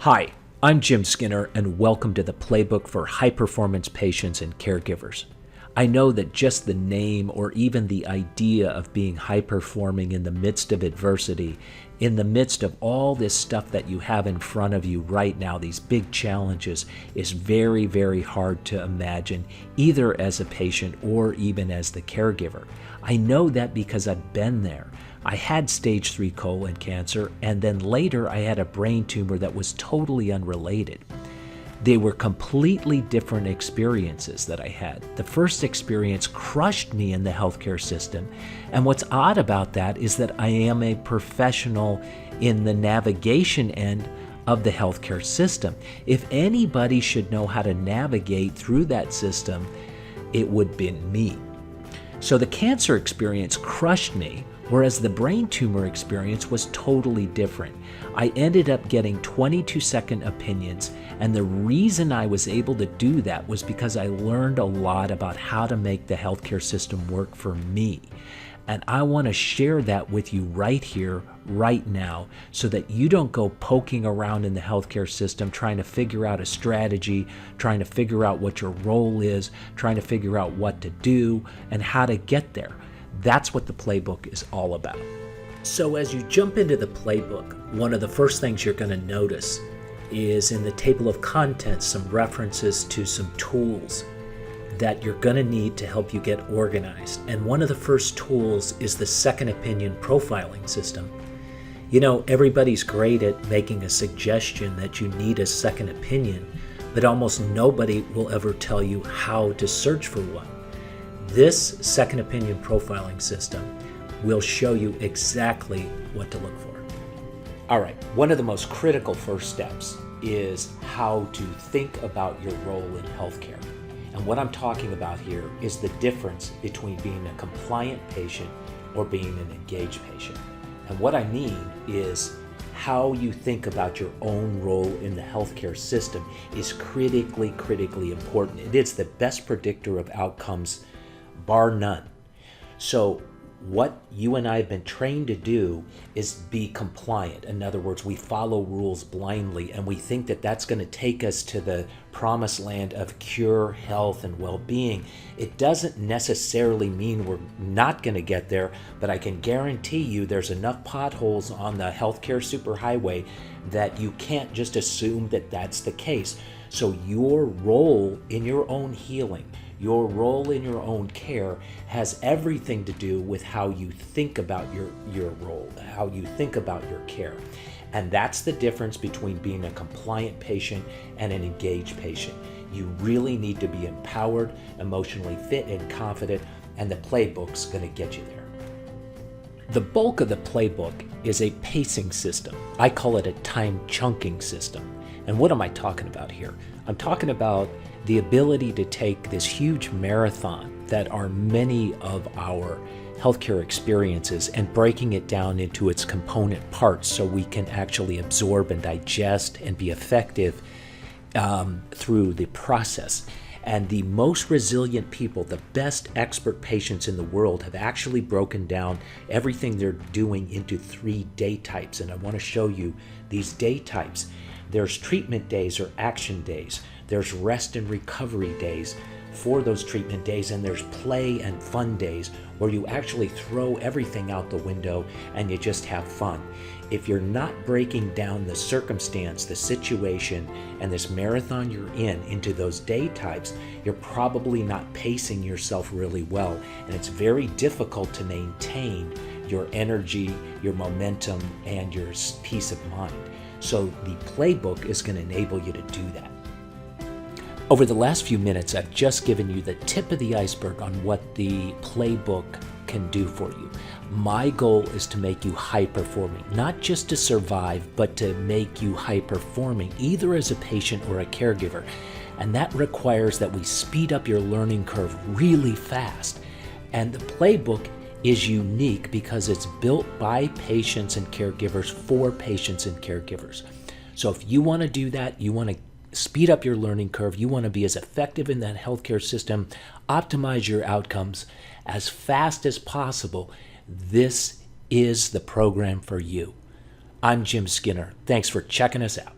Hi, I'm Jim Skinner, and welcome to the Playbook for High-Performance Patients and Caregivers. I know that just the name or even the idea of being high-performing in the midst of adversity, in the midst of all this stuff that you have in front of you right now, these big challenges, is very, very hard to imagine, either as a patient or even as the caregiver. I know that because I've been there. I had stage 3 colon cancer, and then later I had a brain tumor that was totally unrelated. They were completely different experiences that I had. The first experience crushed me in the healthcare system, and what's odd about that is that I am a professional in the navigation end of the healthcare system. If anybody should know how to navigate through that system, it would be me. So the cancer experience crushed me, whereas the brain tumor experience was totally different. I ended up getting 22-second opinions, and the reason I was able to do that was because I learned a lot about how to make the healthcare system work for me. And I want to share that with you right here, right now, so that you don't go poking around in the healthcare system trying to figure out a strategy, trying to figure out what your role is, trying to figure out what to do and how to get there. That's what the playbook is all about. So as you jump into the playbook, one of the first things you're going to notice is in the table of contents some references to some tools that you're going to need to help you get organized. And one of the first tools is the second opinion profiling system. You know, everybody's great at making a suggestion that you need a second opinion, but almost nobody will ever tell you how to search for one. This second opinion profiling system will show you exactly what to look for. All right, one of the most critical first steps is how to think about your role in healthcare. And what I'm talking about here is the difference between being a compliant patient or being an engaged patient. And what I mean is how you think about your own role in the healthcare system is critically important. It is the best predictor of outcomes, bar none. So what you and I have been trained to do is be compliant. In other words, we follow rules blindly, and we think that that's going to take us to the promised land of cure, health, and well-being. It doesn't necessarily mean we're not going to get there, but I can guarantee you there's enough potholes on the healthcare superhighway that you can't just assume that that's the case. So your role in your own healing, your role in your own care has everything to do with how you think about your role, how you think about your care. And that's the difference between being a compliant patient and an engaged patient. You really need to be empowered, emotionally fit, and confident, and the playbook's going to get you there. The bulk of the playbook is a pacing system. I call it a time chunking system. And what am I talking about here? I'm talking about the ability to take this huge marathon that are many of our healthcare experiences and breaking it down into its component parts so we can actually absorb and digest and be effective through the process. And the most resilient people, the best expert patients in the world, have actually broken down everything they're doing into 3 day types. And I want to show you these day types. There's treatment days or action days. There's rest and recovery days for those treatment days, and there's play and fun days where you actually throw everything out the window and you just have fun. If you're not breaking down the circumstance, the situation, and this marathon you're in into those day types, you're probably not pacing yourself really well, and it's very difficult to maintain your energy, your momentum, and your peace of mind. So the playbook is going to enable you to do that. Over the last few minutes, I've just given you the tip of the iceberg on what the playbook can do for you. My goal is to make you high-performing, not just to survive, but to make you high-performing, either as a patient or a caregiver. And that requires that we speed up your learning curve really fast. And the playbook is unique because it's built by patients and caregivers for patients and caregivers. So if you want to do that, you want to speed up your learning curve, you want to be as effective in that healthcare system, optimize your outcomes as fast as possible, this is the program for you. I'm Jim Skinner. Thanks for checking us out.